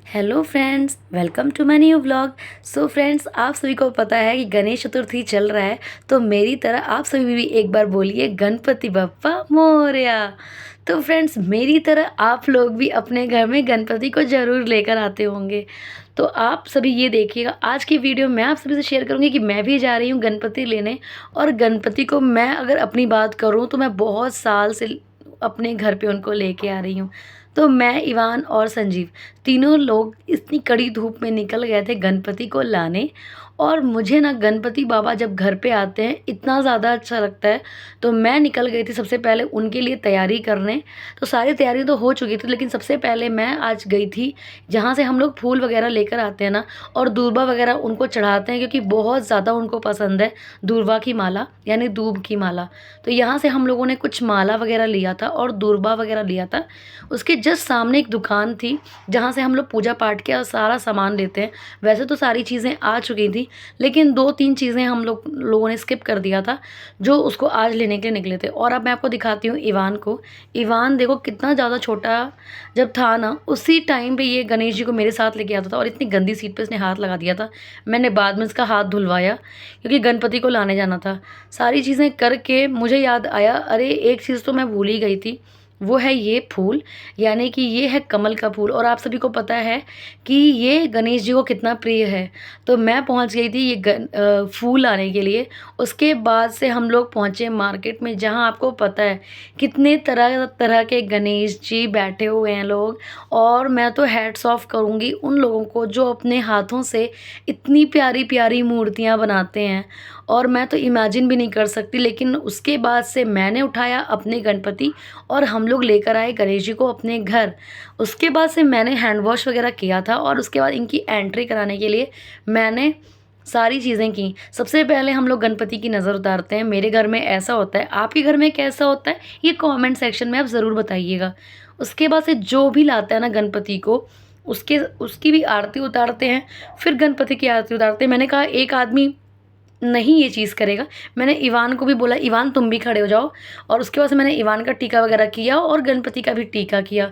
Hello friends, welcome to my new vlog. So friends, आप सभी को पता है कि गणेश चतुर्थी चल रहा है, तो मेरी तरह आप सभी भी एक बार बोलिए गणपति बप्पा मोरया। तो फ्रेंड्स, मेरी तरह आप लोग भी अपने घर में गणपति को ज़रूर लेकर आते होंगे। तो आप सभी ये देखिएगा, आज की वीडियो मैं आप सभी से शेयर करूंगी कि मैं भी जा रही हूँ गणपति लेने। और गणपति को मैं अगर अपनी बात करूँ तो मैं बहुत साल से अपने घर पे उनको लेके आ रही हूँ। तो मैं, इवान और संजीव, तीनों लोग इतनी कड़ी धूप में निकल गए थे गणपति को लाने। और मुझे ना गणपति बाबा जब घर पे आते हैं इतना ज़्यादा अच्छा लगता है। तो मैं निकल गई थी सबसे पहले उनके लिए तैयारी करने। तो सारी तैयारी तो हो चुकी थी, लेकिन सबसे पहले मैं आज गई थी जहाँ से हम लोग फूल वगैरह लेकर आते हैं ना, और दूर्बा वगैरह उनको चढ़ाते हैं, क्योंकि बहुत ज़्यादा उनको पसंद है दूर्बा की माला, यानी दूब की माला। तो यहाँ से हम लोगों ने कुछ माला वगैरह लिया था और दूर्बा वगैरह लिया था। उसके जस्ट सामने एक दुकान थी जहाँ से हम लोग पूजा पाठ का सारा सामान लेते हैं। वैसे तो सारी चीज़ें आ चुकी थी, लेकिन 2-3 चीज़ें हम लोगों ने स्किप कर दिया था, जो उसको आज लेने के लिए निकले थे। और अब मैं आपको दिखाती हूँ इवान को। इवान देखो कितना ज़्यादा छोटा जब था ना, उसी टाइम पे ये गणेश जी को मेरे साथ लेके आता था, और इतनी गंदी सीट पे इसने हाथ लगा दिया था। मैंने बाद में इसका हाथ धुलवाया, क्योंकि गणपति को लाने जाना था। सारी चीज़ें करके मुझे याद आया, अरे एक चीज़ तो मैं भूल ही गई थी, वो है ये फूल, यानी कि ये है कमल का फूल। और आप सभी को पता है कि ये गणेश जी को कितना प्रिय है। तो मैं पहुंच गई थी ये फूल लाने के लिए। उसके बाद से हम लोग पहुंचे मार्केट में, जहां आपको पता है कितने तरह तरह के गणेश जी बैठे हुए हैं लोग। और मैं तो हैट्स ऑफ करूंगी उन लोगों को जो अपने हाथों से इतनी प्यारी प्यारी मूर्तियां बनाते हैं। और मैं तो इमेजिन भी नहीं कर सकती। लेकिन उसके बाद से मैंने उठाया अपने गणपति और हम लोग लेकर आए गणेश जी को अपने घर। उसके बाद से मैंने हैंड वॉश वगैरह किया था, और उसके बाद इनकी एंट्री कराने के लिए मैंने सारी चीज़ें की। सबसे पहले हम लोग गणपति की नज़र उतारते हैं। मेरे घर में ऐसा होता है, आपके घर में कैसा होता है ये कमेंट सेक्शन में आप ज़रूर बताइएगा। उसके बाद से जो भी लाता है ना गणपति को, उसकी भी आरती उतारते हैं। फिर गणपति की आरती उतारते हैं। मैंने कहा एक आदमी नहीं ये चीज़ करेगा। मैंने इवान को भी बोला, इवान तुम भी खड़े हो जाओ। और उसके बाद से मैंने इवान का टीका वगैरह किया और गणपति का भी टीका किया।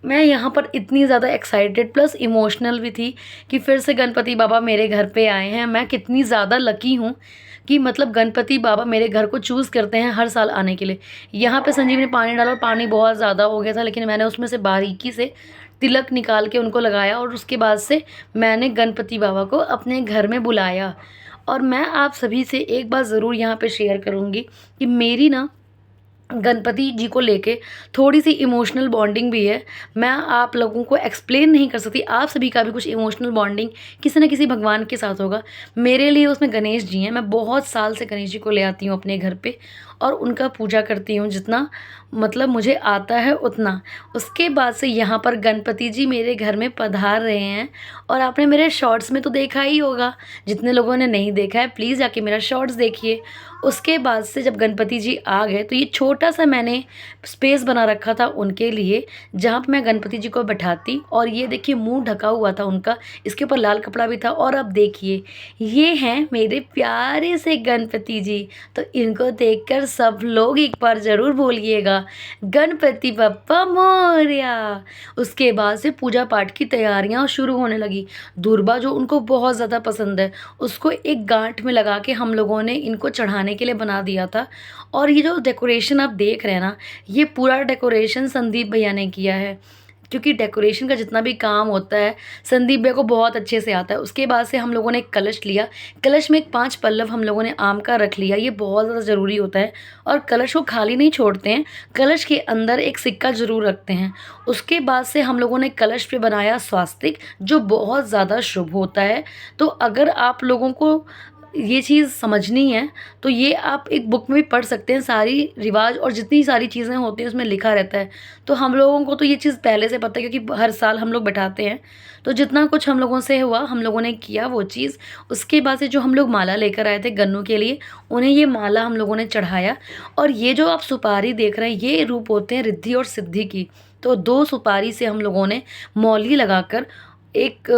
मैं यहाँ पर इतनी ज़्यादा एक्साइटेड प्लस इमोशनल भी थी कि फिर से गणपति बाबा मेरे घर पे आए हैं। मैं कितनी ज़्यादा लकी हूँ कि मतलब गणपति बाबा मेरे घर को चूज़ करते हैं हर साल आने के लिए। यहाँ पे संजीव ने पानी डाला और पानी बहुत ज़्यादा हो गया था, लेकिन मैंने उसमें से बारीकी से तिलक निकाल के उनको लगाया, और उसके बाद से मैंने गणपति बाबा को अपने घर में बुलाया। और मैं आप सभी से एक बात ज़रूर यहाँ पे शेयर करूँगी कि मेरी ना गणपति जी को लेके थोड़ी सी इमोशनल बॉन्डिंग भी है। मैं आप लोगों को एक्सप्लेन नहीं कर सकती। आप सभी का भी कुछ इमोशनल बॉन्डिंग किसी न किसी भगवान के साथ होगा। मेरे लिए उसमें गणेश जी हैं। मैं बहुत साल से गणेश जी को ले आती हूँ अपने घर पे और उनका पूजा करती हूँ, जितना मतलब मुझे आता है उतना। उसके बाद से यहाँ पर गणपति जी मेरे घर में पधार रहे हैं, और आपने मेरे शॉर्ट्स में तो देखा ही होगा। जितने लोगों ने नहीं देखा है प्लीज़ जाके मेरा शॉर्ट्स देखिए। उसके बाद से जब गणपति जी आ गए तो ये छोटा सा मैंने स्पेस बना रखा था उनके लिए, जहाँ पे मैं गणपति जी को बैठाती। और ये देखिए मुंह ढका हुआ था उनका, इसके ऊपर लाल कपड़ा भी था। और अब देखिए ये हैं मेरे प्यारे से गणपति जी। तो इनको देखकर सब लोग एक बार ज़रूर बोलिएगा गणपति बप्पा मोरया। उसके बाद से पूजा पाठ की तैयारियां शुरू होने लगी। दूर्बा जो उनको बहुत ज़्यादा पसंद है, उसको एक गांठ में लगा के हम लोगों ने इनको चढ़ाने के लिए बना दिया था। और ये जो डेकोरेशन आप देख रहे हैं ना, ये पूरा डेकोरेशन संदीप भैया ने किया है, क्योंकि डेकोरेशन का जितना भी काम होता है संदीप भैया को बहुत अच्छे से आता है। उसके बाद से हम लोगों ने एक कलश लिया। कलश में एक 5 पल्लव हम लोगों ने आम का रख लिया, ये बहुत ज़्यादा ज़रूरी होता है। और कलश को खाली नहीं छोड़ते हैं, कलश के अंदर एक सिक्का ज़रूर रखते हैं। उसके बाद से हम लोगों ने कलश पे बनाया स्वास्तिक, जो बहुत ज़्यादा शुभ होता है। तो अगर आप लोगों को ये चीज़ समझनी है तो ये आप एक बुक में भी पढ़ सकते हैं। सारी रिवाज और जितनी सारी चीज़ें होती हैं उसमें लिखा रहता है। तो हम लोगों को तो ये चीज़ पहले से पता है, क्योंकि हर साल हम लोग बैठाते हैं। तो जितना कुछ हम लोगों से हुआ हम लोगों ने किया वो चीज़। उसके बाद से जो हम लोग माला लेकर आए थे गन्नू के लिए, उन्हें ये माला हम लोगों ने चढ़ाया। और ये जो आप सुपारी देख रहे हैं ये रूप होते हैं रिद्धि और सिद्धि की। तो 2 सुपारी से हम लोगों ने मौली लगाकर एक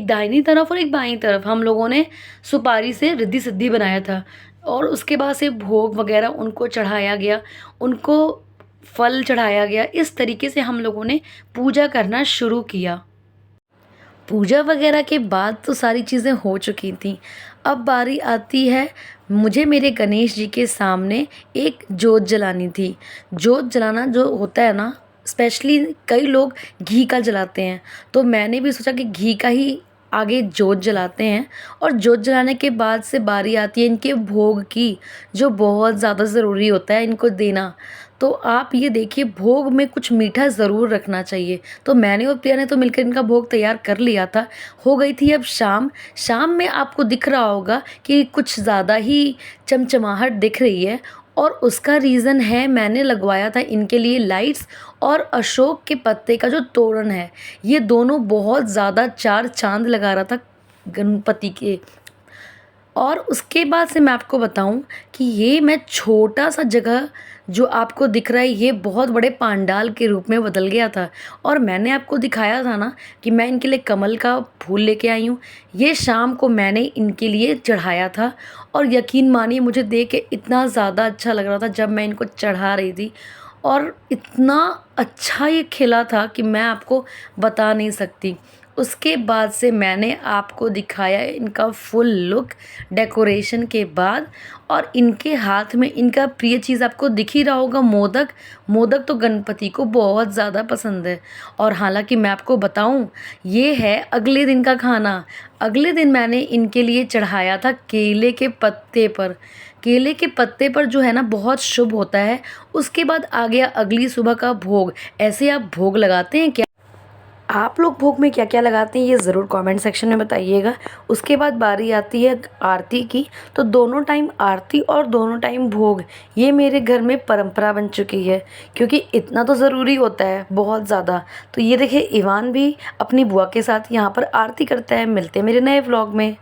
दाहिनी तरफ और एक बाईं तरफ हम लोगों ने सुपारी से रिद्धि सिद्धि बनाया था। और उसके बाद से भोग वगैरह उनको चढ़ाया गया, उनको फल चढ़ाया गया। इस तरीके से हम लोगों ने पूजा करना शुरू किया। पूजा वगैरह के बाद तो सारी चीज़ें हो चुकी थी। अब बारी आती है मुझे मेरे गणेश जी के सामने एक जोत जलानी थी। जोत जलाना जो होता है ना, स्पेशली कई लोग घी का जलाते हैं, तो मैंने भी सोचा कि घी का ही आगे जोत जलाते हैं। और जोत जलाने के बाद से बारी आती है इनके भोग की, जो बहुत ज़्यादा ज़रूरी होता है इनको देना। तो आप ये देखिए, भोग में कुछ मीठा ज़रूर रखना चाहिए। तो मैंने और प्रिया ने तो मिलकर इनका भोग तैयार कर लिया था। हो गई थी अब शाम। शाम में आपको दिख रहा होगा कि कुछ ज़्यादा ही चमचमाहट दिख रही है, और उसका रीज़न है मैंने लगवाया था इनके लिए लाइट्स और अशोक के पत्ते का जो तोरण है। ये दोनों बहुत ज़्यादा चार चाँद लगा रहा था गणपति के। और उसके बाद से मैं आपको बताऊं कि ये मैं छोटा सा जगह जो आपको दिख रहा है ये बहुत बड़े पांडाल के रूप में बदल गया था। और मैंने आपको दिखाया था ना कि मैं इनके लिए कमल का फूल लेके आई हूँ। ये शाम को मैंने इनके लिए चढ़ाया था, और यकीन मानिए मुझे देख के इतना ज़्यादा अच्छा लग रहा था जब मैं इनको चढ़ा रही थी। और इतना अच्छा ये खिला था कि मैं आपको बता नहीं सकती। उसके बाद से मैंने आपको दिखाया इनका फुल लुक डेकोरेशन के बाद। और इनके हाथ में इनका प्रिय चीज़ आपको दिख ही रहा होगा, मोदक। मोदक तो गणपति को बहुत ज़्यादा पसंद है। और हालांकि मैं आपको बताऊं, ये है अगले दिन का खाना। अगले दिन मैंने इनके लिए चढ़ाया था केले के पत्ते पर। केले के पत्ते पर जो है ना बहुत शुभ होता है। उसके बाद आ गया अगली सुबह का भोग। ऐसे आप भोग लगाते हैं क्या? आप लोग भोग में क्या क्या लगाते हैं ये ज़रूर कमेंट सेक्शन में बताइएगा। उसके बाद बारी आती है आरती की। तो दोनों टाइम आरती और दोनों टाइम भोग, ये मेरे घर में परंपरा बन चुकी है, क्योंकि इतना तो ज़रूरी होता है बहुत ज़्यादा। तो ये देखिए, इवान भी अपनी बुआ के साथ यहाँ पर आरती करता है। मिलते हैं मेरे नए व्लॉग में।